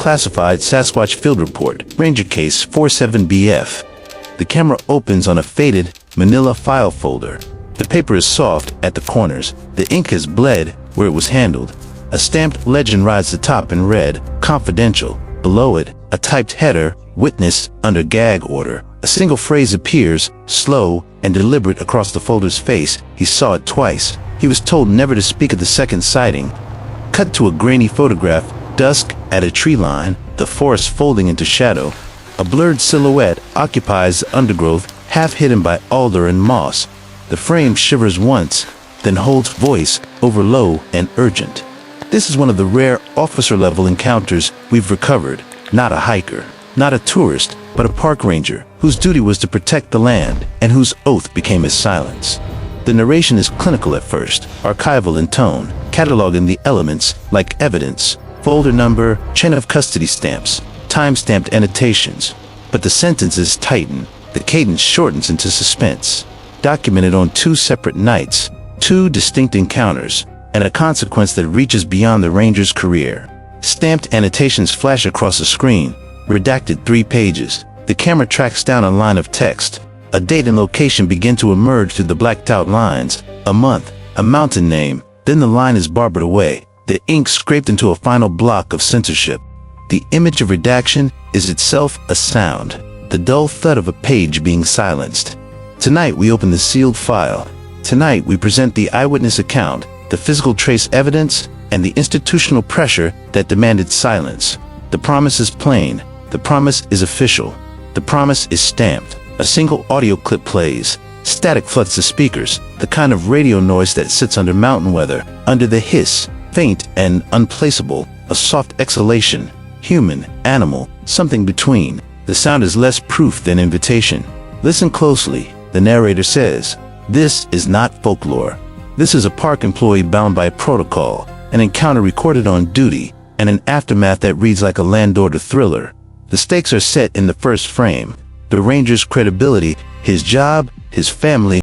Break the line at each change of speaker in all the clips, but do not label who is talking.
classified Sasquatch field report, Ranger Case 47BF. The camera opens on a faded manila file folder. The paper is soft at the corners. The ink has bled where it was handled. A stamped legend rides the top in red, confidential. Below it, a typed header, witness under gag order. A single phrase appears, slow and deliberate across the folder's face. He saw it twice. He was told never to speak of the second sighting. Cut to a grainy photograph, dusk at a tree line, the forest folding into shadow. A blurred silhouette occupies the undergrowth, half hidden by alder and moss. The frame shivers once, then holds voice over low and urgent. This is one of the rare officer-level encounters we've recovered. Not a hiker, not a tourist, but a park ranger whose duty was to protect the land and whose oath became his silence. The narration is clinical at first, archival in tone, cataloging the elements like evidence, folder number, chain of custody stamps, time-stamped annotations. But the sentences tighten, the cadence shortens into suspense. Documented on 2 separate nights, 2 distinct encounters, and a consequence that reaches beyond the ranger's career. Stamped annotations flash across the screen, redacted 3 pages. The camera tracks down a line of text. A date and location begin to emerge through the blacked out lines. A month, a mountain name, then the line is barbered away, the ink scraped into a final block of censorship. The image of redaction is itself a sound, the dull thud of a page being silenced. Tonight we open the sealed file. Tonight we present the eyewitness account, the physical trace evidence, and the institutional pressure that demanded silence. The promise is plain. The promise is official. The promise is stamped. A single audio clip plays. Static floods the speakers, the kind of radio noise that sits under mountain weather, under the hiss, faint and unplaceable, a soft exhalation, human, animal, something between. The sound is less proof than invitation. Listen closely, the narrator says. This is not folklore. This is a park employee bound by protocol, an encounter recorded on duty, and an aftermath that reads like a land order thriller. The stakes are set in the first frame. The ranger's credibility, his job, his family.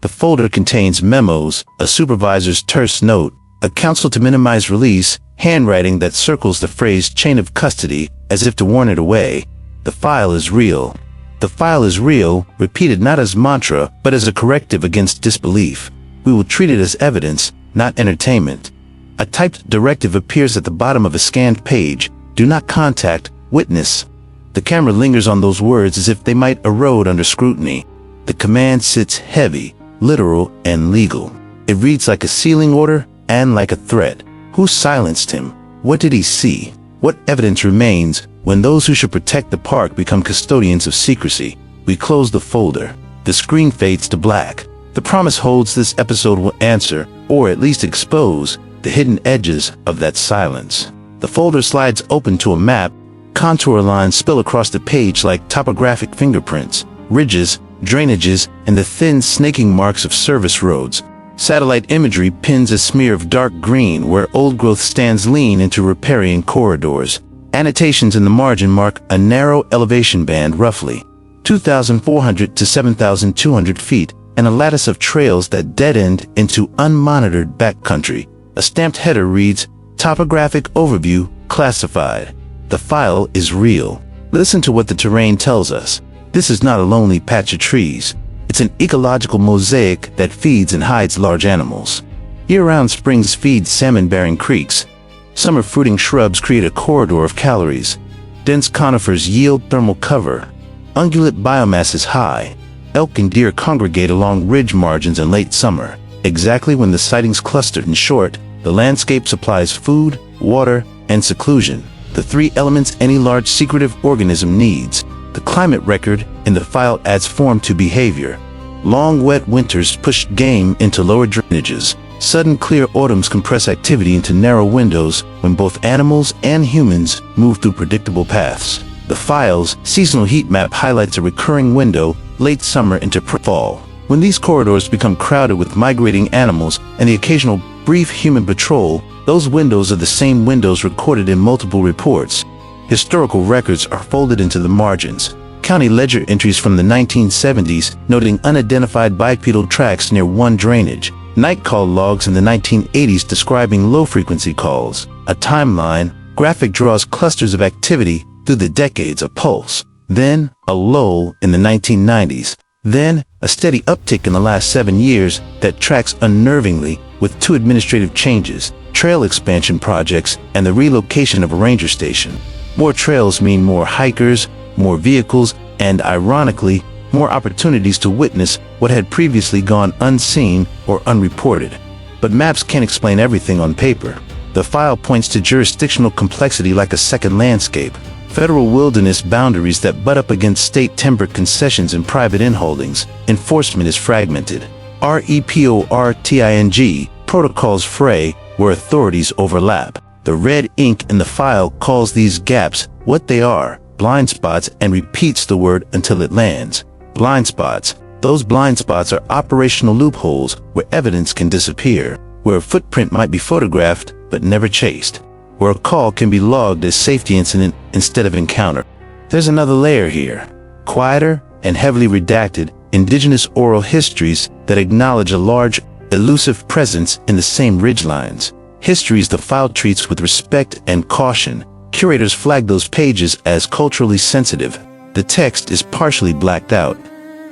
The folder contains memos, a supervisor's terse note, a counsel to minimize release, handwriting that circles the phrase chain of custody as if to warn it away. The file is real. The file is real, repeated not as mantra, but as a corrective against disbelief. We will treat it as evidence, not entertainment. A typed directive appears at the bottom of a scanned page. Do not contact witness. The camera lingers on those words as if they might erode under scrutiny. The command sits heavy, literal, and legal. It reads like a sealing order and like a threat. Who silenced him? What did he see? What evidence remains when those who should protect the park become custodians of secrecy? We close the folder. The screen fades to black. The promise holds this episode will answer, or at least expose, the hidden edges of that silence. The folder slides open to a map. Contour lines spill across the page like topographic fingerprints, ridges, drainages, and the thin snaking marks of service roads. Satellite imagery pins a smear of dark green where old growth stands lean into riparian corridors. Annotations in the margin mark a narrow elevation band, roughly 2,400 to 7,200 feet, and a lattice of trails that dead-end into unmonitored backcountry. A stamped header reads, Topographic Overview, Classified. The file is real. Listen to what the terrain tells us. This is not a lonely patch of trees. It's an ecological mosaic that feeds and hides large animals. Year-round springs feed salmon-bearing creeks. Summer fruiting shrubs create a corridor of calories. Dense conifers yield thermal cover. Ungulate biomass is high. Elk and deer congregate along ridge margins in late summer. Exactly when the sightings cluster. In short, the landscape supplies food, water, and seclusion. The 3 elements any large secretive organism needs. The climate record in the file adds form to behavior. Long wet winters push game into lower drainages. Sudden clear autumns compress activity into narrow windows when both animals and humans move through predictable paths. The file's seasonal heat map highlights a recurring window, late summer into fall. When these corridors become crowded with migrating animals and the occasional brief human patrol, those windows are the same windows recorded in multiple reports. Historical records are folded into the margins. County ledger entries from the 1970s noting unidentified bipedal tracks near one drainage. Night call logs in the 1980s describing low-frequency calls. A timeline, graphic draws clusters of activity through the decades of pulse. Then, a lull in the 1990s. Then, a steady uptick in the last 7 years that tracks unnervingly with 2 administrative changes, trail expansion projects, and the relocation of a ranger station. More trails mean more hikers, more vehicles, and ironically, more opportunities to witness what had previously gone unseen or unreported. But maps can't explain everything on paper. The file points to jurisdictional complexity like a second landscape. Federal wilderness boundaries that butt up against state timber concessions and private inholdings. Enforcement is fragmented. REPORTING, protocols fray where authorities overlap. The red ink in the file calls these gaps what they are, blind spots, and repeats the word until it lands. Blind spots. Those blind spots are operational loopholes where evidence can disappear, where a footprint might be photographed but never chased, where a call can be logged as safety incident instead of encounter. There's another layer here. Quieter and heavily redacted, indigenous oral histories that acknowledge a large, elusive presence in the same ridgelines. Histories the file treats with respect and caution. Curators flag those pages as culturally sensitive. The text is partially blacked out.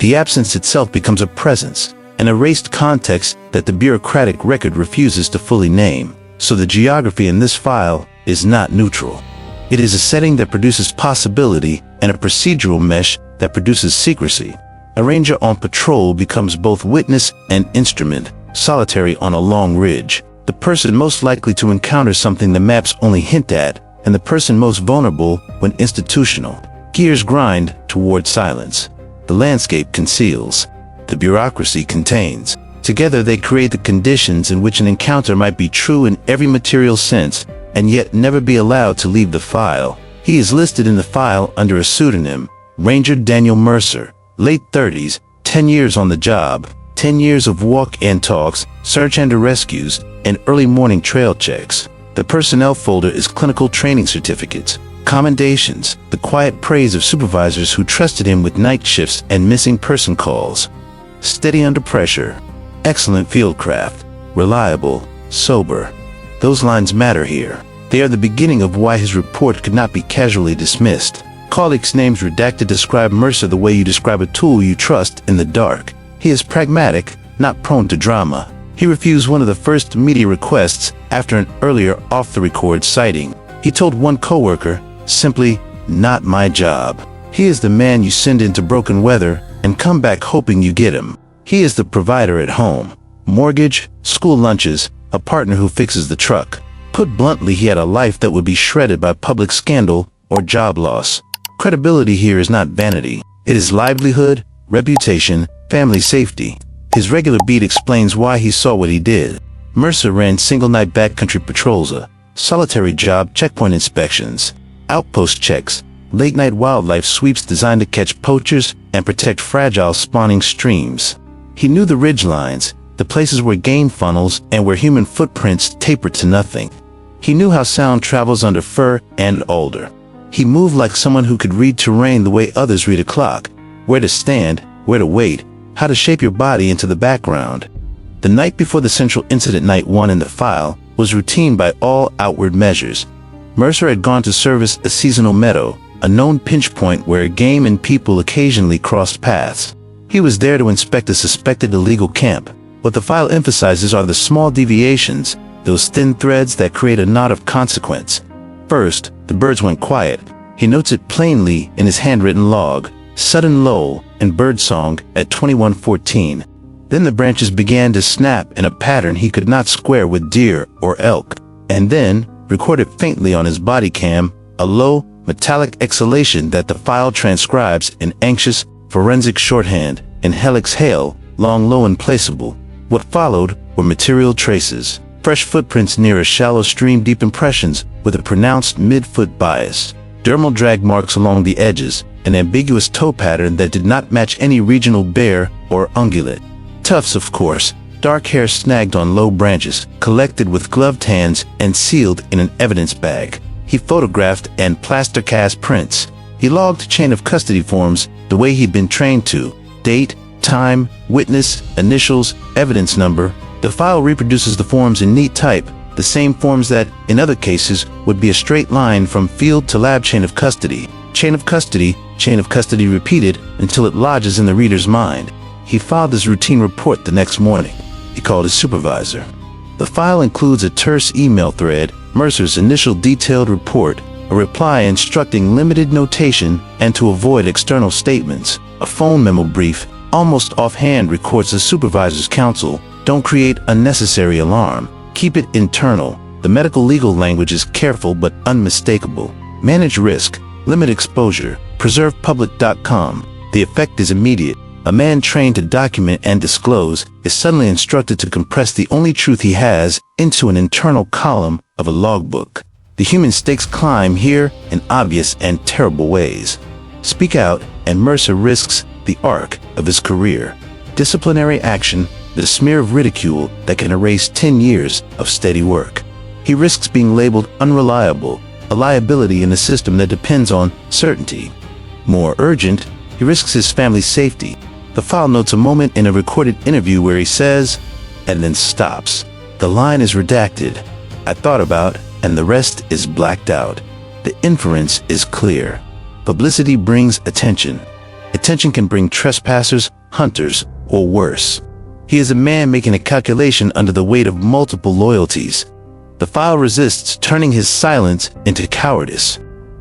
The absence itself becomes a presence, an erased context that the bureaucratic record refuses to fully name. So the geography in this file is not neutral. It is a setting that produces possibility and a procedural mesh that produces secrecy. A ranger on patrol becomes both witness and instrument, solitary on a long ridge. The person most likely to encounter something the maps only hint at, and the person most vulnerable when institutional. Gears grind toward silence. The landscape conceals. The bureaucracy contains. Together they create the conditions in which an encounter might be true in every material sense, and yet never be allowed to leave the file. He is listed in the file under a pseudonym, Ranger Daniel Mercer, late 30s, 10 years on the job, 10 years of walk and talks, search and rescues, and early morning trail checks. The personnel folder is clinical training certificates, commendations, the quiet praise of supervisors who trusted him with night shifts and missing person calls. Steady under pressure, excellent fieldcraft, reliable, sober. Those lines matter here. They are the beginning of why his report could not be casually dismissed. Colleagues' names redacted describe Mercer the way you describe a tool you trust in the dark. He is pragmatic, not prone to drama. He refused one of the first media requests after an earlier off-the-record sighting. He told one coworker, simply, "Not my job." He is the man you send into broken weather and come back hoping you get him. He is the provider at home. Mortgage, school lunches, a partner who fixes the truck. Put bluntly, he had a life that would be shredded by public scandal or job loss. Credibility here is not vanity. It is livelihood, reputation, family safety. His regular beat explains why he saw what he did. Mercer ran single-night backcountry patrols, a solitary job, checkpoint inspections, outpost checks, late-night wildlife sweeps designed to catch poachers and protect fragile spawning streams. He knew the ridgelines, the places where game funnels and where human footprints tapered to nothing. He knew how sound travels under fir and alder. He moved like someone who could read terrain the way others read a clock, where to stand, where to wait, how to shape your body into the background. The night before the central incident, night 1 in the file, was routine by all outward measures. Mercer had gone to service a seasonal meadow, a known pinch point where game and people occasionally crossed paths. He was there to inspect a suspected illegal camp. What the file emphasizes are the small deviations, those thin threads that create a knot of consequence. First, the birds went quiet. He notes it plainly in his handwritten log, sudden lull in birdsong at 21:14. Then the branches began to snap in a pattern he could not square with deer or elk. And then, recorded faintly on his body cam, a low, metallic exhalation that the file transcribes in anxious, forensic shorthand, in helix hail, long, low, and placeable. What followed were material traces, fresh footprints near a shallow stream, deep impressions with a pronounced mid-foot bias, dermal drag marks along the edges, an ambiguous toe pattern that did not match any regional bear or ungulate. Tufts, of course, dark hair snagged on low branches, collected with gloved hands and sealed in an evidence bag. He photographed and plaster cast prints. He logged chain of custody forms the way he'd been trained to. Date, time, witness, initials, evidence number. The file reproduces the forms in neat type, the same forms that, in other cases, would be a straight line from field to lab. Chain of custody repeated until it lodges in the reader's mind. He filed his routine report the next morning. He called his supervisor. The file includes a terse email thread, Mercer's initial detailed report, a reply instructing limited notation and to avoid external statements, a phone memo brief, almost offhand records the supervisor's counsel: don't create unnecessary alarm, keep it internal. The medical legal language is careful but unmistakable. Manage risk, limit exposure, preserve public.com. The effect is immediate. A man trained to document and disclose is suddenly instructed to compress the only truth he has into an internal column of a logbook. The human stakes climb here in obvious and terrible ways. Speak out, and Mercer risks the arc of his career. Disciplinary action, the smear of ridicule that can erase 10 years of steady work. He risks being labeled unreliable, a liability in a system that depends on certainty. More urgent, he risks his family's safety. The file notes a moment in a recorded interview where he says, and then stops. The line is redacted. I thought about, and the rest is blacked out. The inference is clear. Publicity brings attention. Attention can bring trespassers, hunters, or worse. He is a man making a calculation under the weight of multiple loyalties. The file resists turning his silence into cowardice.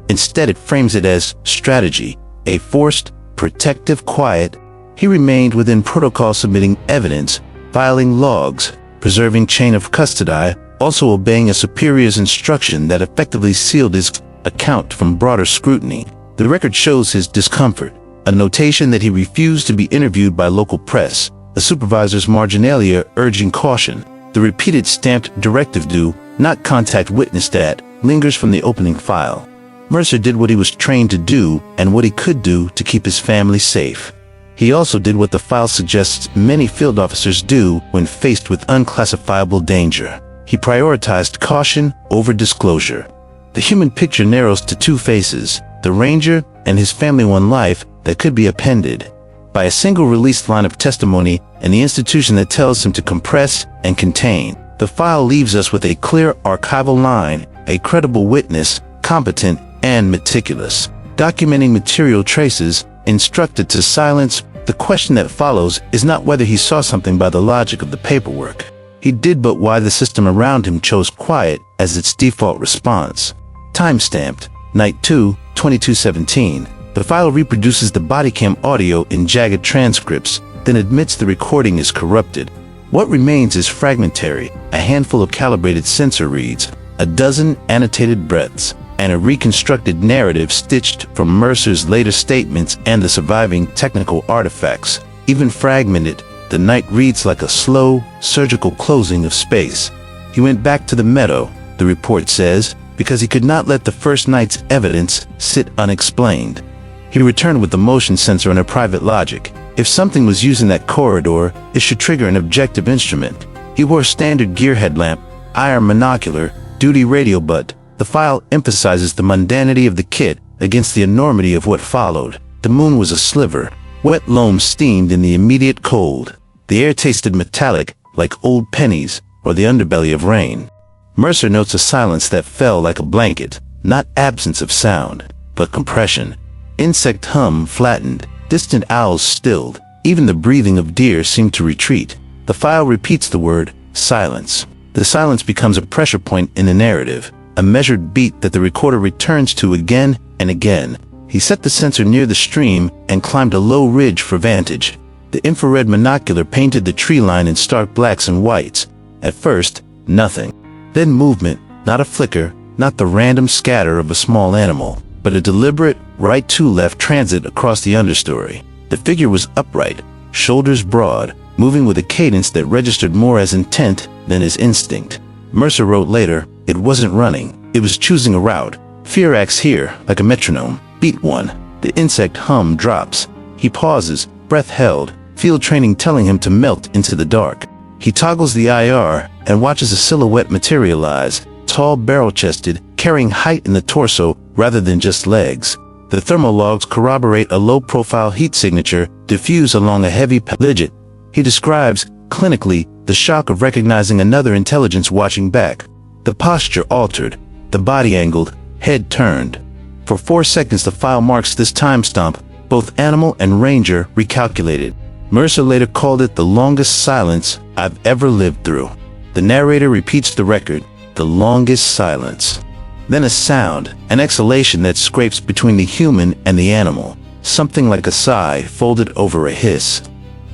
Instead, it frames it as strategy, a forced, protective quiet. He remained within protocol, submitting evidence, filing logs, preserving chain of custody, also obeying a superior's instruction that effectively sealed his account from broader scrutiny. The record shows his discomfort, a notation that he refused to be interviewed by local press, a supervisor's marginalia urging caution. The repeated stamped directive "do not contact witness" that lingers from the opening file. Mercer did what he was trained to do and what he could do to keep his family safe. He also did what the file suggests many field officers do when faced with unclassifiable danger. He prioritized caution over disclosure. The human picture narrows to two faces, the Ranger and his family, one life that could be appended by a single released line of testimony, and the institution that tells him to compress and contain. The file leaves us with a clear archival line, a credible witness, competent and meticulous, documenting material traces, instructed to silence. The question that follows is not whether he saw something by the logic of the paperwork. He did, but why the system around him chose quiet as its default response. Timestamped, Night 2, 2217. The file reproduces the body cam audio in jagged transcripts, then admits the recording is corrupted. What remains is fragmentary, a handful of calibrated sensor reads, a dozen annotated breaths, and a reconstructed narrative stitched from Mercer's later statements and the surviving technical artifacts. Even fragmented, the night reads like a slow, surgical closing of space. He went back to the meadow, the report says, because he could not let the first night's evidence sit unexplained. He returned with the motion sensor and a private logic. If something was using that corridor, it should trigger an objective instrument. He wore standard gear headlamp, iron monocular, duty radio, but the file emphasizes the mundanity of the kit against the enormity of what followed. The moon was a sliver. Wet loam steamed in the immediate cold. The air tasted metallic, like old pennies or the underbelly of rain. Mercer notes a silence that fell like a blanket, not absence of sound, but compression. Insect hum flattened, distant owls stilled, even the breathing of deer seemed to retreat. The file repeats the word, silence. The silence becomes a pressure point in the narrative, a measured beat that the recorder returns to again and again. He set the sensor near the stream and climbed a low ridge for vantage. The infrared monocular painted the tree line in stark blacks and whites. At first, nothing. Then movement, not a flicker, not the random scatter of a small animal, but a deliberate right-to-left transit across the understory. The figure was upright, shoulders broad, moving with a cadence that registered more as intent than as instinct. Mercer wrote later, it wasn't running, it was choosing a route. Fear acts here, like a metronome. Beat 1. The insect hum drops. He pauses, breath held, field training telling him to melt into the dark. He toggles the IR and watches a silhouette materialize, tall, barrel-chested, carrying height in the torso rather than just legs. The thermal logs corroborate a low-profile heat signature diffuse along a heavy ligit. He describes, clinically, the shock of recognizing another intelligence watching back. The posture altered, the body angled, head turned. For 4 seconds the file marks this time stamp. Both animal and ranger recalculated. Mercer later called it the longest silence I've ever lived through. The narrator repeats the record, the longest silence. Then a sound, an exhalation that scrapes between the human and the animal, something like a sigh folded over a hiss.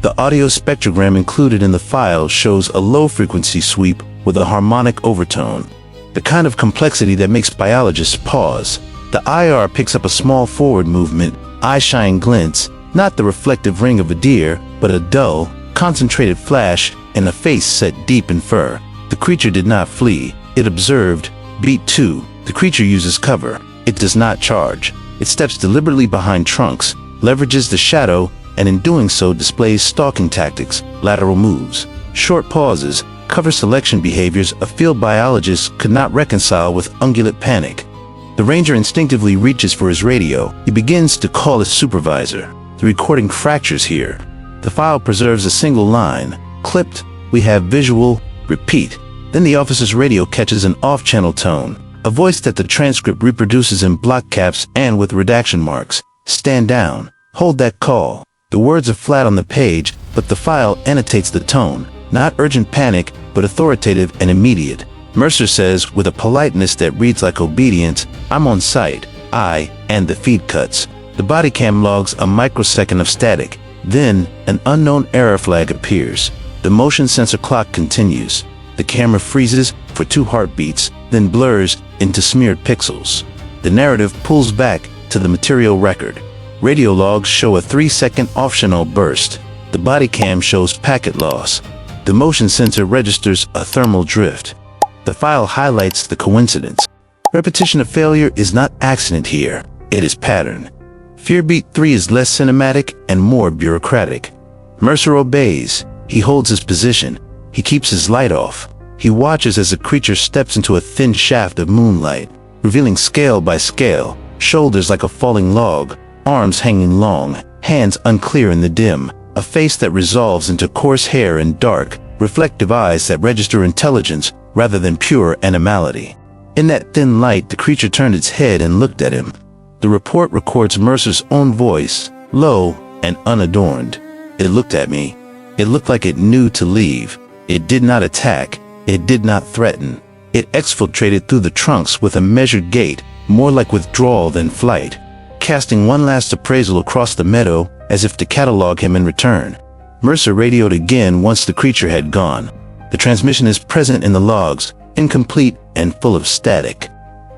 The audio spectrogram included in the file shows a low-frequency sweep with a harmonic overtone, the kind of complexity that makes biologists pause. The IR picks up a small forward movement, eye-shine glints, not the reflective ring of a deer, but a dull, concentrated flash in a face set deep in fur. The creature did not flee, it observed. Beat 2. The creature uses cover. It does not charge. It steps deliberately behind trunks, leverages the shadow, and in doing so displays stalking tactics, lateral moves, short pauses, cover selection behaviors a field biologist could not reconcile with ungulate panic. The ranger instinctively reaches for his radio. He begins to call his supervisor. The recording fractures here. The file preserves a single line. Clipped, we have visual, repeat. Then the officer's radio catches an off-channel tone, a voice that the transcript reproduces in block caps and with redaction marks. Stand down. Hold that call. The words are flat on the page, but the file annotates the tone. Not urgent panic, but authoritative and immediate. Mercer says, with a politeness that reads like obedience, I'm on site. And the feed cuts. The body cam logs a microsecond of static. Then, an unknown error flag appears. The motion sensor clock continues. The camera freezes for 2 heartbeats, then blurs into smeared pixels. The narrative pulls back to the material record. Radio logs show a 3-second optional burst. The body cam shows packet loss. The motion sensor registers a thermal drift. The file highlights the coincidence. Repetition of failure is not accident here. It is pattern. Fearbeat 3 is less cinematic and more bureaucratic. Mercer obeys. He holds his position. He keeps his light off. He watches as the creature steps into a thin shaft of moonlight, revealing scale by scale, shoulders like a falling log, arms hanging long, hands unclear in the dim, a face that resolves into coarse hair and dark, reflective eyes that register intelligence rather than pure animality. In that thin light, the creature turned its head and looked at him. The report records Mercer's own voice, low and unadorned. It looked at me. It looked like it knew to leave. It did not attack. It did not threaten. It exfiltrated through the trunks with a measured gait, more like withdrawal than flight, casting one last appraisal across the meadow as if to catalog him in return. Mercer radioed again once the creature had gone. The transmission is present in the logs, incomplete and full of static.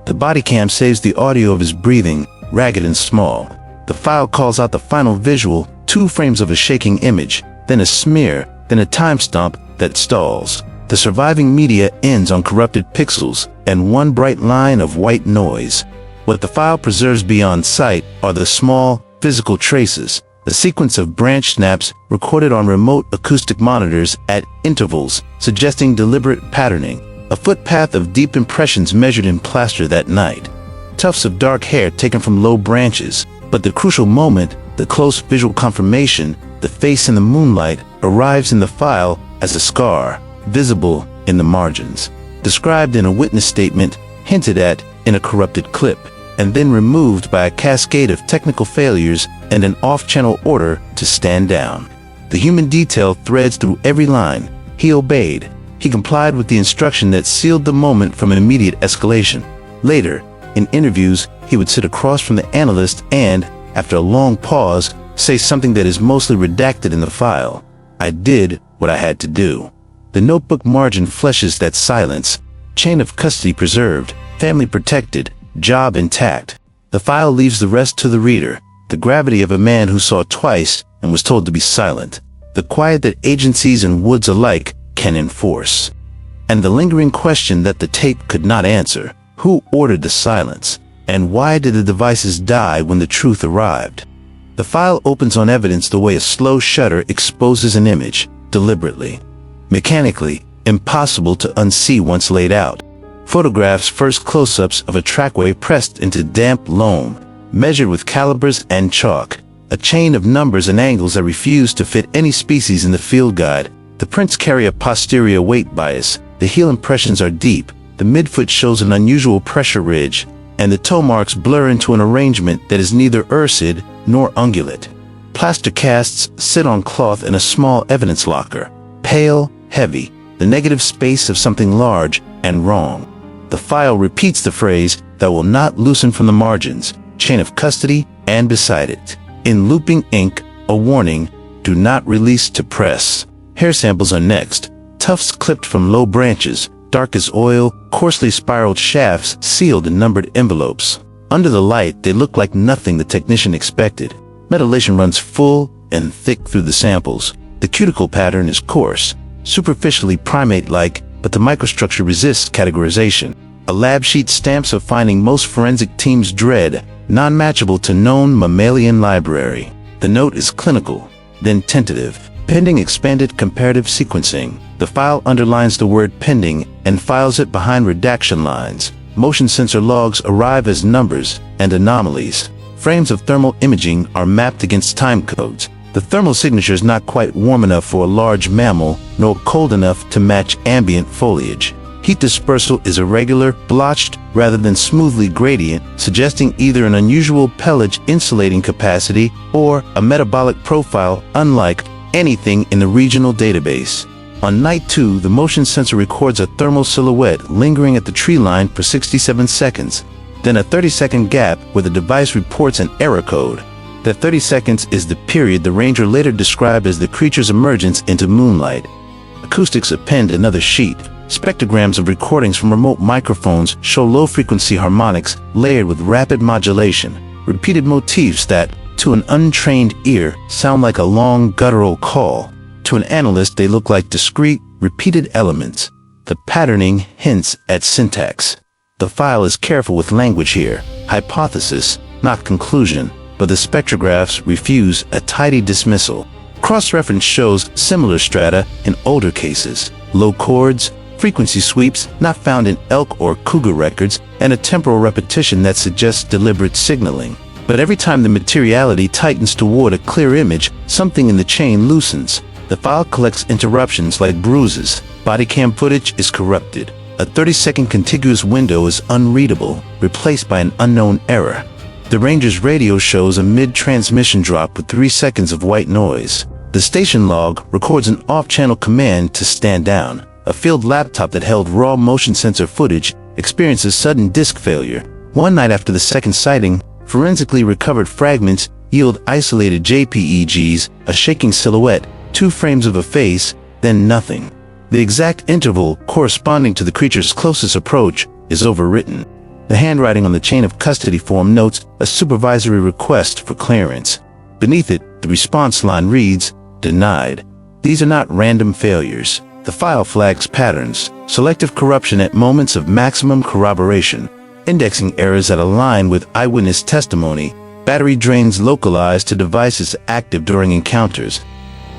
The body cam saves the audio of his breathing, ragged and small. The file calls out the final visual, 2 frames of a shaking image, then a smear, then a timestamp that stalls. The surviving media ends on corrupted pixels and one bright line of white noise. What the file preserves beyond sight are the small, physical traces, a sequence of branch snaps recorded on remote acoustic monitors at intervals, suggesting deliberate patterning, a footpath of deep impressions measured in plaster that night, tufts of dark hair taken from low branches, but the crucial moment, the close visual confirmation, the face in the moonlight, arrives in the file as a scar, visible in the margins, described in a witness statement, hinted at in a corrupted clip, and then removed by a cascade of technical failures and an off-channel order to stand down. The human detail threads through every line. He obeyed. He complied with the instruction that sealed the moment from immediate escalation. Later, in interviews, he would sit across from the analyst and, after a long pause, say something that is mostly redacted in the file. I did what I had to do. The notebook margin fleshes that silence. Chain of custody preserved, family protected, job intact. The file leaves the rest to the reader, the gravity of a man who saw twice and was told to be silent, the quiet that agencies and woods alike can enforce, and the lingering question that the tape could not answer: who ordered the silence, and why did the devices die when the truth arrived? The file opens on evidence the way a slow shutter exposes an image, deliberately, mechanically, impossible to unsee once laid out. Photographs first close-ups of a trackway pressed into damp loam, measured with calipers and chalk, a chain of numbers and angles that refuse to fit any species in the field guide. The prints carry a posterior weight bias. The heel impressions are deep. the midfoot shows an unusual pressure ridge, and the toe marks blur into an arrangement that is neither urcid nor ungulate. Plaster casts sit on cloth in a small evidence locker, pale, heavy, the negative space of something large and wrong. The file repeats the phrase that will not loosen from the margins, chain of custody, and beside it, in looping ink, a warning, do not release to press. Hair samples are next, tufts clipped from low branches, dark as oil, coarsely spiraled shafts sealed in numbered envelopes. Under the light, they look like nothing the technician expected. Metallation runs full and thick through the samples. The cuticle pattern is coarse, superficially primate-like, but the microstructure resists categorization. A lab sheet stamps a finding most forensic teams dread, non-matchable to known mammalian library. The note is clinical, then tentative, pending expanded comparative sequencing. The file underlines the word pending and files it behind redaction lines. Motion sensor logs arrive as numbers and anomalies. Frames of thermal imaging are mapped against time codes. The thermal signature is not quite warm enough for a large mammal, nor cold enough to match ambient foliage. Heat dispersal is irregular, blotched, rather than smoothly gradient, suggesting either an unusual pelage insulating capacity or a metabolic profile unlike anything in the regional database. On night 2, the motion sensor records a thermal silhouette lingering at the tree line for 67 seconds, then a 30-second gap where the device reports an error code. That 30 seconds is the period the ranger later described as the creature's emergence into moonlight. Acoustics append another sheet. Spectrograms of recordings from remote microphones show low-frequency harmonics layered with rapid modulation, repeated motifs that, to an untrained ear, sound like a long guttural call. To an analyst, they look like discrete, repeated elements. The patterning hints at syntax. The file is careful with language here. Hypothesis, not conclusion, but the spectrographs refuse a tidy dismissal. Cross-reference shows similar strata in older cases. Low chords, frequency sweeps not found in elk or cougar records, and a temporal repetition that suggests deliberate signaling. But every time the materiality tightens toward a clear image, something in the chain loosens. The file collects interruptions like bruises. Body cam footage is corrupted. A 30-second contiguous window is unreadable, replaced by an unknown error. The ranger's radio shows a mid-transmission drop with 3 seconds of white noise. The station log records an off-channel command to stand down. A field laptop that held raw motion sensor footage experiences sudden disk failure. One night after the second sighting, forensically recovered fragments yield isolated JPEGs, a shaking silhouette, 2 frames of a face, then nothing. The exact interval corresponding to the creature's closest approach is overwritten. The handwriting on the chain of custody form notes a supervisory request for clearance. Beneath it, the response line reads, "Denied." These are not random failures. The file flags patterns, selective corruption at moments of maximum corroboration, indexing errors that align with eyewitness testimony, battery drains localized to devices active during encounters.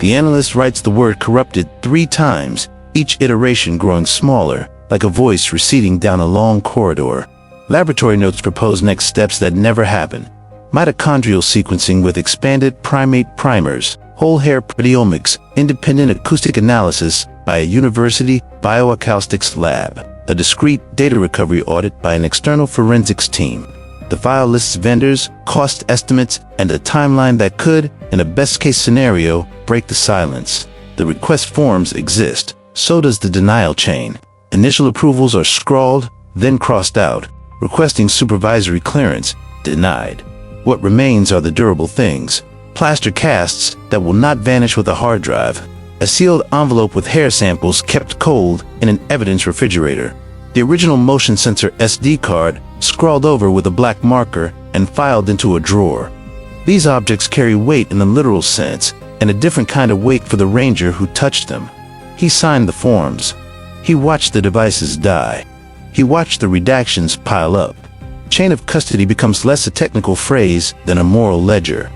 The analyst writes the word corrupted 3 times, each iteration growing smaller, like a voice receding down a long corridor. Laboratory notes propose next steps that never happen. Mitochondrial sequencing with expanded primate primers, whole hair proteomics, independent acoustic analysis by a university bioacoustics lab, a discrete data recovery audit by an external forensics team. The file lists vendors, cost estimates, and a timeline that could, in a best-case scenario, break the silence. The request forms exist. So does the denial chain. Initial approvals are scrawled, then crossed out. Requesting supervisory clearance, denied. What remains are the durable things. Plaster casts that will not vanish with a hard drive. A sealed envelope with hair samples kept cold in an evidence refrigerator. The original motion sensor SD card scrawled over with a black marker and filed into a drawer. These objects carry weight in the literal sense, and a different kind of weight for the ranger who touched them. He signed the forms. He watched the devices die. He watched the redactions pile up. Chain of custody becomes less a technical phrase than a moral ledger.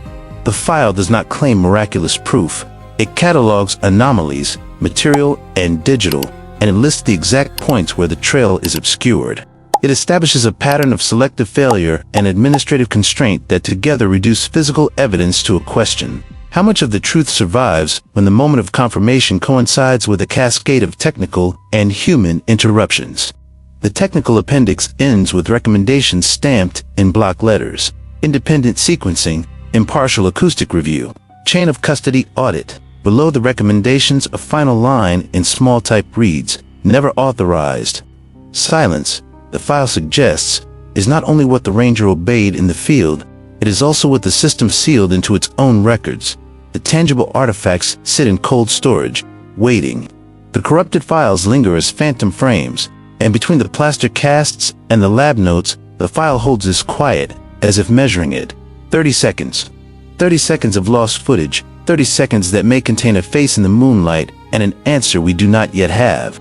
The file does not claim miraculous proof. It catalogs anomalies, material and digital, and it lists the exact points where the trail is obscured. It establishes a pattern of selective failure and administrative constraint that together reduce physical evidence to a question. How much of the truth survives when the moment of confirmation coincides with a cascade of technical and human interruptions? The technical appendix ends with recommendations stamped in block letters. Independent sequencing, impartial acoustic review, chain of custody audit. Below the recommendations, a final line in small type reads, never authorized. Silence, the file suggests, is not only what the ranger obeyed in the field, it is also what the system sealed into its own records. The tangible artifacts sit in cold storage, waiting. The corrupted files linger as phantom frames, and between the plaster casts and the lab notes, the file holds as quiet, as if measuring it. 30 seconds. 30 seconds of lost footage, 30 seconds that may contain a face in the moonlight and an answer we do not yet have.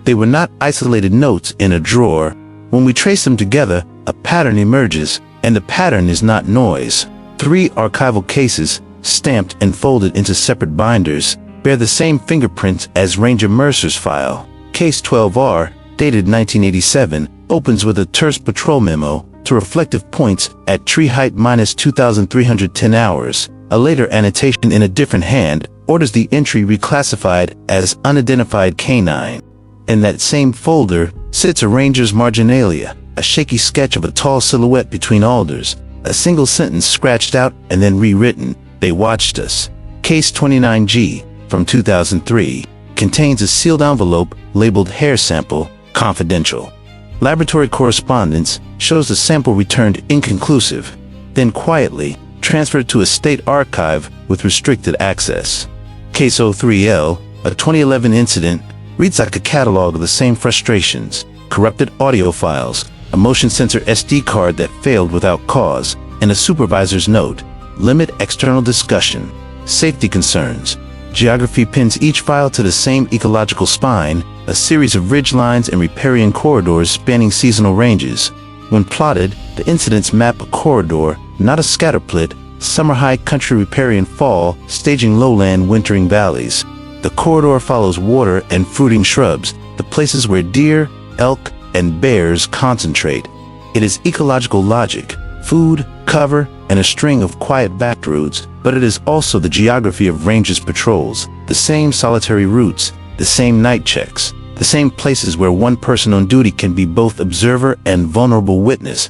They were not isolated notes in a drawer. When we trace them together, a pattern emerges, and the pattern is not noise. 3 archival cases, stamped and folded into separate binders, bear the same fingerprints as Ranger Mercer's file. Case 12R, dated 1987, opens with a terse patrol memo to reflective points at tree height minus 2,310 hours. A later annotation in a different hand orders the entry reclassified as unidentified canine. In that same folder sits a ranger's marginalia, a shaky sketch of a tall silhouette between alders, a single sentence scratched out and then rewritten, "They watched us." Case 29G, from 2003, contains a sealed envelope labeled hair sample, confidential. Laboratory correspondence shows the sample returned inconclusive, then quietly transferred to a state archive with restricted access. Case 03L, a 2011 incident, reads like a catalog of the same frustrations: corrupted audio files, a motion sensor SD card that failed without cause, and a supervisor's note, limit external discussion, safety concerns. Geography pins each file to the same ecological spine, a series of ridgelines and riparian corridors spanning seasonal ranges. When plotted, the incidents map a corridor, not a scatterplit, summer-high country riparian fall, staging lowland wintering valleys. The corridor follows water and fruiting shrubs, the places where deer, elk, and bears concentrate. It is ecological logic, food, cover, and a string of quiet backroads, but it is also the geography of rangers' patrols, the same solitary routes, the same night checks, the same places where one person on duty can be both observer and vulnerable witness.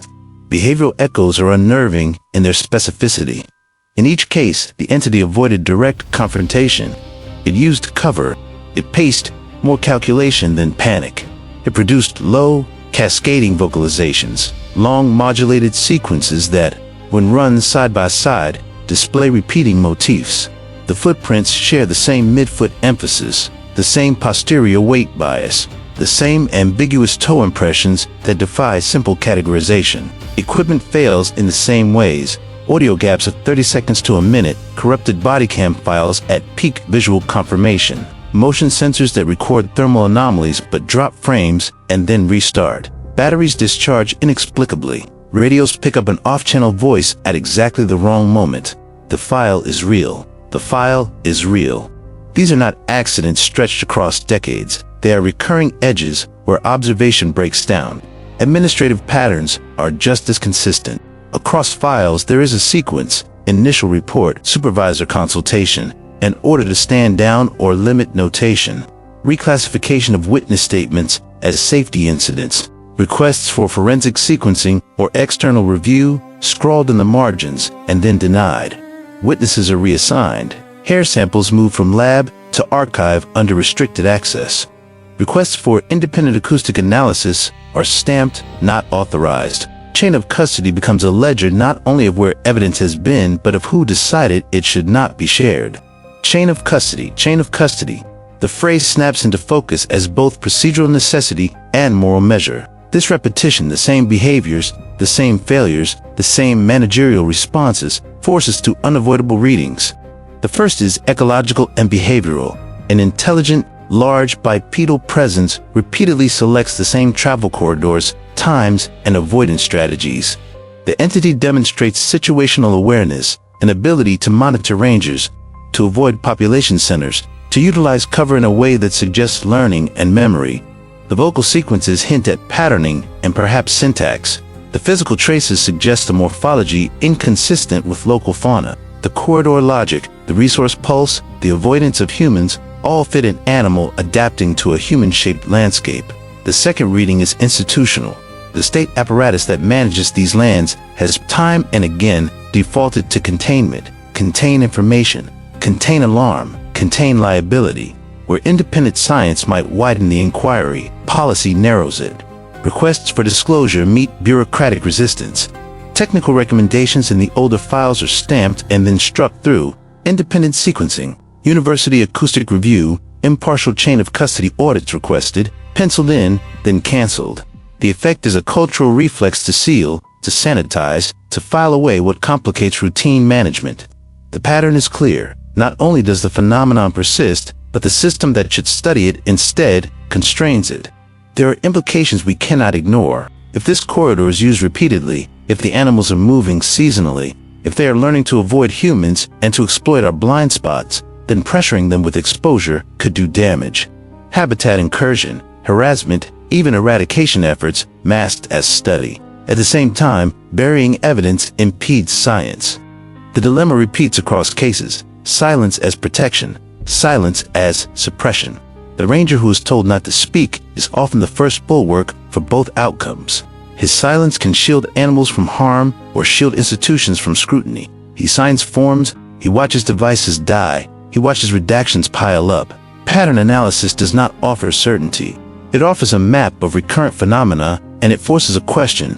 Behavioral echoes are unnerving in their specificity. In each case, the entity avoided direct confrontation. It used cover. It paced more calculation than panic. It produced low, cascading vocalizations, long modulated sequences that, when run side by side, display repeating motifs. The footprints share the same midfoot emphasis, the same posterior weight bias, the same ambiguous toe impressions that defy simple categorization. Equipment fails in the same ways. Audio gaps of 30 seconds to a minute, corrupted body cam files at peak visual confirmation, motion sensors that record thermal anomalies but drop frames and then restart. Batteries discharge inexplicably. Radios pick up an off-channel voice at exactly the wrong moment. The file is real. The file is real. These are not accidents stretched across decades. They are recurring edges where observation breaks down. Administrative patterns are just as consistent. Across files, there is a sequence: initial report, supervisor consultation, an order to stand down or limit notation, reclassification of witness statements as safety incidents, requests for forensic sequencing or external review, scrawled in the margins and then denied. Witnesses are reassigned. Hair samples move from lab to archive under restricted access. Requests for independent acoustic analysis are stamped, not authorized. Chain of custody becomes a ledger not only of where evidence has been, but of who decided it should not be shared. Chain of custody, chain of custody. The phrase snaps into focus as both procedural necessity and moral measure. This repetition, the same behaviors, the same failures, the same managerial responses, forces to unavoidable readings. The first is ecological and behavioral. An intelligent, large bipedal presence repeatedly selects the same travel corridors, times, and avoidance strategies. The entity demonstrates situational awareness, an ability to monitor rangers, to avoid population centers, to utilize cover in a way that suggests learning and memory. The vocal sequences hint at patterning and perhaps syntax. The physical traces suggest a morphology inconsistent with local fauna. The corridor logic, the resource pulse, the avoidance of humans, all fit an animal adapting to a human-shaped landscape. The The second reading is institutional. The state apparatus that manages these lands has time and again defaulted to containment, contain information, contain alarm, contain liability. Where independent science might widen the inquiry, policy narrows it. Requests for disclosure meet bureaucratic resistance. Technical recommendations in the older files are stamped and then struck through. Independent sequencing, university acoustic review, impartial chain of custody audits requested, penciled in, then canceled. The effect is a cultural reflex to seal, to sanitize, to file away what complicates routine management. The pattern is clear. Not only does the phenomenon persist, but the system that should study it instead constrains it. There are implications we cannot ignore. If this corridor is used repeatedly, if the animals are moving seasonally, if they are learning to avoid humans and to exploit our blind spots, then pressuring them with exposure could do damage. Habitat incursion, harassment, even eradication efforts masked as study. At the same time, burying evidence impedes science. The dilemma repeats across cases: silence as protection, silence as suppression. The ranger who is told not to speak is often the first bulwark for both outcomes. His silence can shield animals from harm or shield institutions from scrutiny. He signs forms, he watches devices die, he watches redactions pile up. Pattern analysis does not offer certainty. It offers a map of recurrent phenomena, and it forces a question.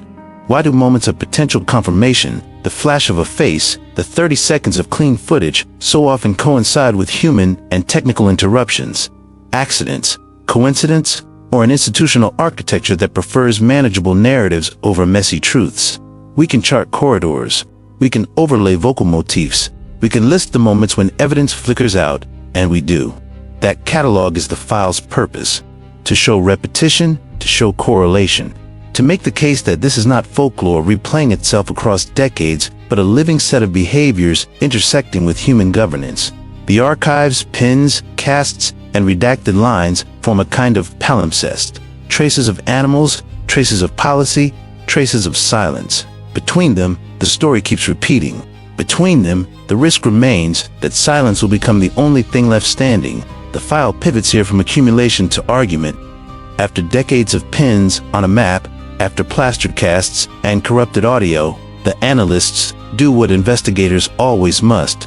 Why do moments of potential confirmation, the flash of a face, the 30 seconds of clean footage, so often coincide with human and technical interruptions? Accidents, coincidence, or an institutional architecture that prefers manageable narratives over messy truths? We can chart corridors. We can overlay vocal motifs. We can list the moments when evidence flickers out, and we do. That catalog is the file's purpose: to show repetition, to show correlation, to make the case that this is not folklore replaying itself across decades, but a living set of behaviors intersecting with human governance. The archives, pins, casts, and redacted lines form a kind of palimpsest. Traces of animals, traces of policy, traces of silence. Between them, the story keeps repeating. Between them, the risk remains that silence will become the only thing left standing. The file pivots here from accumulation to argument. After decades of pins on a map, after plastered casts and corrupted audio, the analysts do what investigators always must: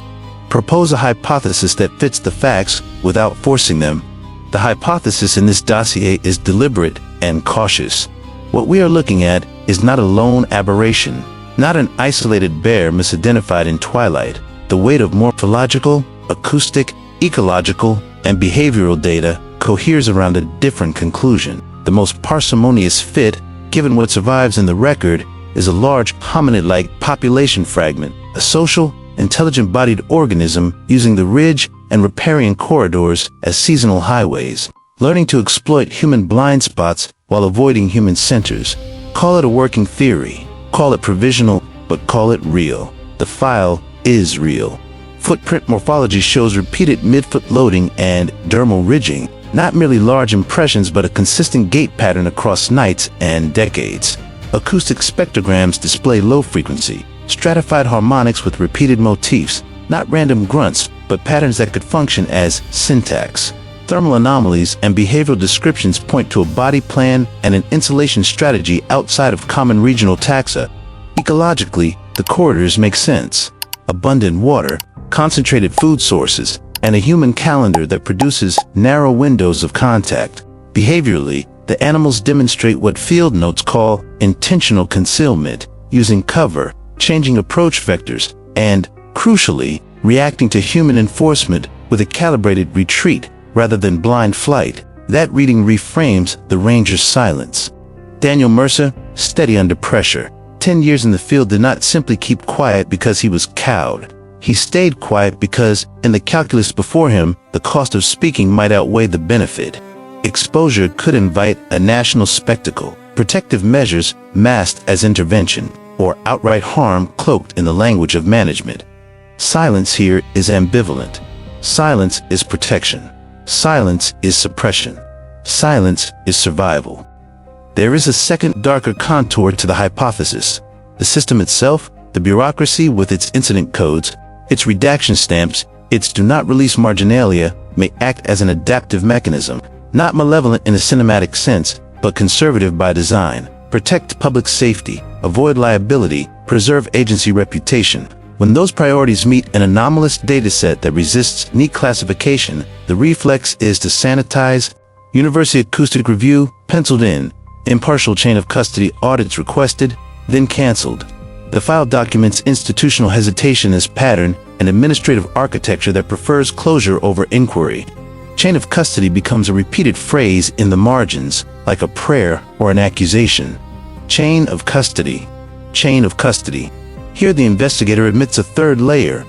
propose a hypothesis that fits the facts without forcing them. The hypothesis in this dossier is deliberate and cautious. What we are looking at is not a lone aberration, not an isolated bear misidentified in twilight. The weight of morphological, acoustic, ecological, and behavioral data coheres around a different conclusion. The most parsimonious fit, given what survives in the record, is a large hominid-like population fragment, a social, intelligent-bodied organism using the ridge and riparian corridors as seasonal highways, learning to exploit human blind spots while avoiding human centers. Call it a working theory, call it provisional, but call it real. The file is real. Footprint morphology shows repeated midfoot loading and dermal ridging, not merely large impressions but a consistent gait pattern across nights and decades. Acoustic spectrograms display low frequency, stratified harmonics with repeated motifs, not random grunts, but patterns that could function as syntax. Thermal anomalies and behavioral descriptions point to a body plan and an insulation strategy outside of common regional taxa. Ecologically, the corridors make sense. Abundant water, concentrated food sources, and a human calendar that produces narrow windows of contact. Behaviorally, the animals demonstrate what field notes call intentional concealment, using cover, changing approach vectors, and, crucially, reacting to human enforcement with a calibrated retreat rather than blind flight. That reading reframes the ranger's silence. Daniel Mercer, steady under pressure. 10 years in the field did not simply keep quiet because he was cowed. He stayed quiet because, in the calculus before him, the cost of speaking might outweigh the benefit. Exposure could invite a national spectacle, protective measures masked as intervention, or outright harm cloaked in the language of management. Silence here is ambivalent. Silence is protection. Silence is suppression. Silence is survival. There is a second, darker contour to the hypothesis. The system itself, the bureaucracy with its incident codes, its redaction stamps, its do not release marginalia, may act as an adaptive mechanism, not malevolent in a cinematic sense, but conservative by design. Protect public safety, avoid liability, preserve agency reputation. When those priorities meet an anomalous dataset that resists neat classification, the reflex is to sanitize. University acoustic review, penciled in. Impartial chain of custody audits requested, then canceled. The file documents institutional hesitation as pattern and administrative architecture that prefers closure over inquiry. Chain of custody becomes a repeated phrase in the margins, like a prayer or an accusation. Chain of custody. Chain of custody. Here the investigator admits a third layer.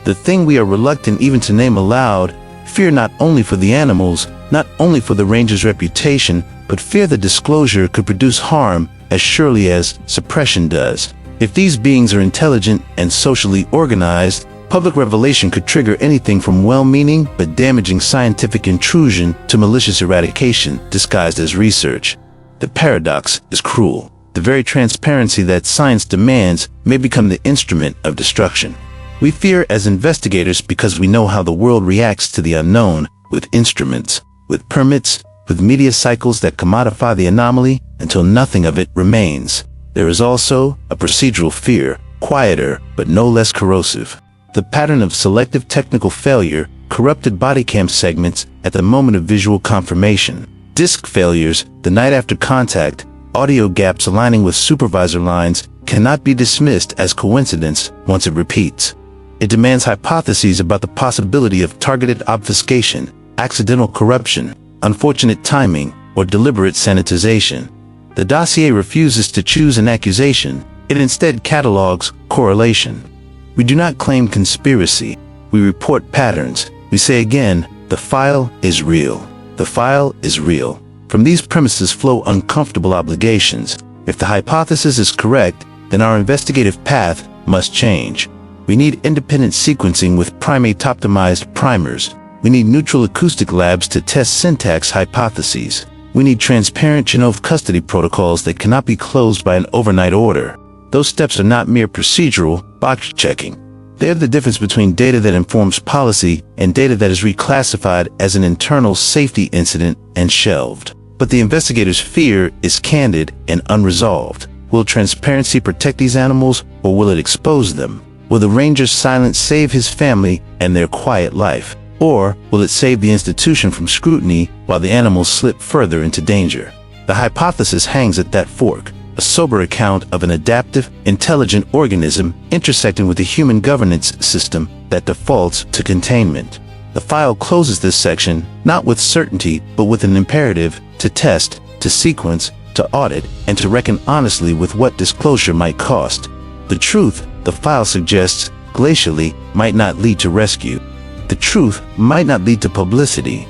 The thing we are reluctant even to name aloud, fear not only for the animals, not only for the ranger's reputation, but fear the disclosure could produce harm as surely as suppression does. If these beings are intelligent and socially organized, public revelation could trigger anything from well-meaning but damaging scientific intrusion to malicious eradication disguised as research. The paradox is cruel. The very transparency that science demands may become the instrument of destruction. We fear as investigators because we know how the world reacts to the unknown, with instruments, with permits, with media cycles that commodify the anomaly until nothing of it remains. There is also a procedural fear, quieter but no less corrosive. The pattern of selective technical failure, corrupted body cam segments at the moment of visual confirmation, disk failures the night after contact, audio gaps aligning with supervisor lines cannot be dismissed as coincidence once it repeats. It demands hypotheses about the possibility of targeted obfuscation, accidental corruption, unfortunate timing, or deliberate sanitization. The dossier refuses to choose an accusation, it instead catalogs correlation. We do not claim conspiracy, we report patterns. We say again, the file is real. The file is real. From these premises flow uncomfortable obligations. If the hypothesis is correct, then our investigative path must change. We need independent sequencing with primate-optimized primers. We need neutral acoustic labs to test syntax hypotheses. We need transparent chain of custody protocols that cannot be closed by an overnight order. Those steps are not mere procedural box checking. They are the difference between data that informs policy and data that is reclassified as an internal safety incident and shelved. But the investigator's fear is candid and unresolved. Will transparency protect these animals, or will it expose them? Will the ranger's silence save his family and their quiet life? Or will it save the institution from scrutiny while the animals slip further into danger? The hypothesis hangs at that fork, a sober account of an adaptive, intelligent organism intersecting with a human governance system that defaults to containment. The file closes this section, not with certainty, but with an imperative to test, to sequence, to audit, and to reckon honestly with what disclosure might cost. The truth, the file suggests, glacially, might not lead to rescue. The truth might not lead to publicity.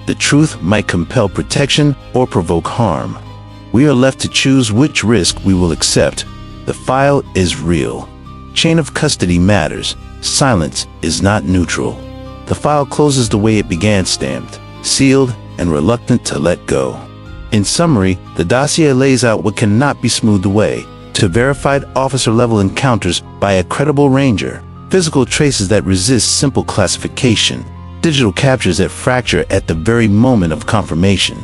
The truth might compel protection or provoke harm. We are left to choose which risk we will accept. The file is real. Chain of custody matters. Silence is not neutral. The file closes the way it began, stamped, sealed, and reluctant to let go. In summary, the dossier lays out what cannot be smoothed away: to verified officer-level encounters by a credible ranger, physical traces that resist simple classification, digital captures that fracture at the very moment of confirmation,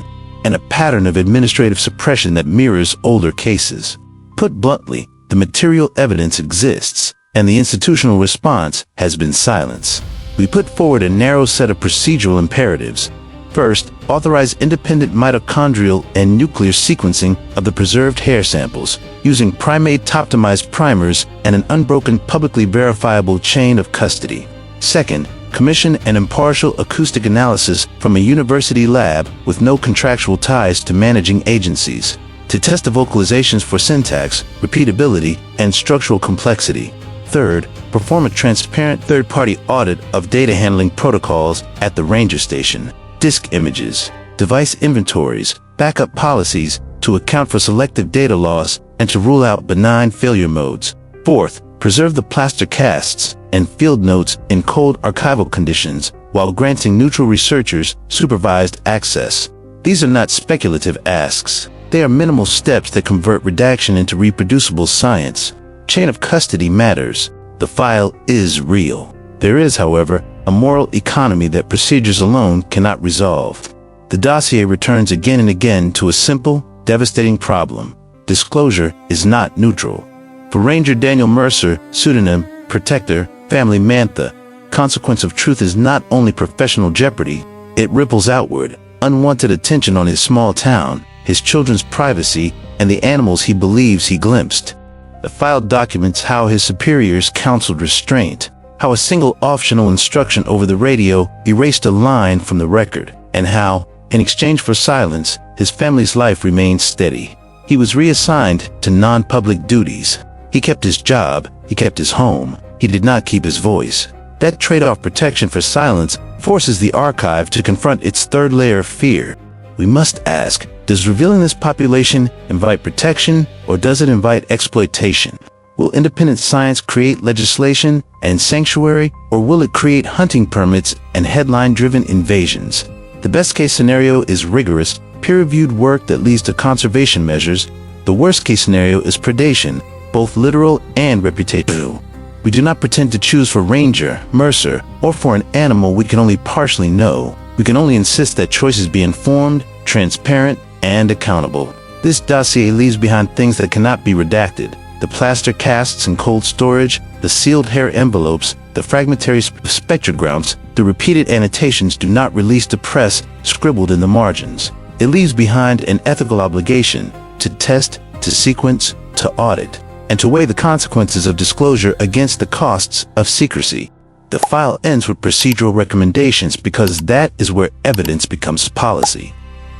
and a pattern of administrative suppression that mirrors older cases. Put bluntly, the material evidence exists, and the institutional response has been silence. We put forward a narrow set of procedural imperatives. First, authorize independent mitochondrial and nuclear sequencing of the preserved hair samples, using primate-optimized primers and an unbroken publicly verifiable chain of custody. Second, commission an impartial acoustic analysis from a university lab with no contractual ties to managing agencies, to test the vocalizations for syntax, repeatability, and structural complexity. Third, perform a transparent third-party audit of data handling protocols at the ranger station, disk images, device inventories, backup policies to account for selective data loss and to rule out benign failure modes. Fourth, preserve the plaster casts and field notes in cold archival conditions while granting neutral researchers supervised access. These are not speculative asks. They are minimal steps that convert redaction into reproducible science. Chain of custody matters. The file is real. There is, however, a moral economy that procedures alone cannot resolve. The dossier returns again and again to a simple, devastating problem. Disclosure is not neutral. For Ranger Daniel Mercer, pseudonym, protector, family mantha, consequence of truth is not only professional jeopardy, it ripples outward, unwanted attention on his small town, his children's privacy, and the animals he believes he glimpsed. The file documents how his superiors counseled restraint, how a single optional instruction over the radio erased a line from the record, and how, in exchange for silence, his family's life remained steady. He was reassigned to non-public duties. He kept his job, he kept his home, he did not keep his voice. That trade-off protection for silence forces the archive to confront its third layer of fear. We must ask, does revealing this population invite protection, or does it invite exploitation? Will independent science create legislation and sanctuary, or will it create hunting permits and headline-driven invasions? The best-case scenario is rigorous, peer-reviewed work that leads to conservation measures. The worst-case scenario is predation, both literal and reputational. We do not pretend to choose for Ranger, Mercer, or for an animal we can only partially know. We can only insist that choices be informed, transparent, and accountable. This dossier leaves behind things that cannot be redacted. The plaster casts in cold storage, the sealed hair envelopes, the fragmentary spectrographs, the repeated annotations do not release the press scribbled in the margins. It leaves behind an ethical obligation to test, to sequence, to audit, and to weigh the consequences of disclosure against the costs of secrecy. The file ends with procedural recommendations because that is where evidence becomes policy.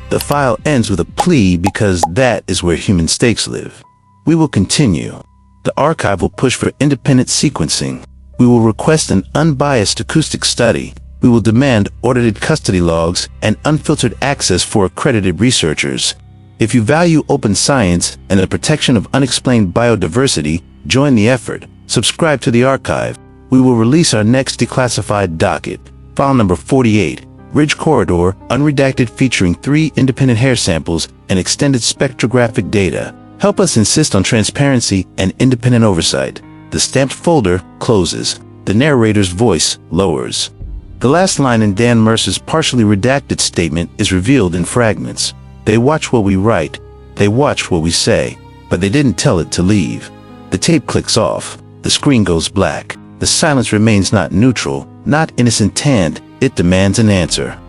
The file ends with a plea because that is where human stakes live. We will continue. The archive will push for independent sequencing. We will request an unbiased acoustic study. We will demand audited custody logs and unfiltered access for accredited researchers. If you value open science and the protection of unexplained biodiversity, join the effort. Subscribe to the archive. We will release our next declassified docket. File number 48, Ridge Corridor, unredacted, featuring 3 independent hair samples and extended spectrographic data. Help us insist on transparency and independent oversight. The stamped folder closes. The narrator's voice lowers. The last line in Dan Mercer's partially redacted statement is revealed in fragments. They watch what we write, they watch what we say, but they didn't tell it to leave. The tape clicks off, the screen goes black. The silence remains not neutral, not innocent, it demands an answer.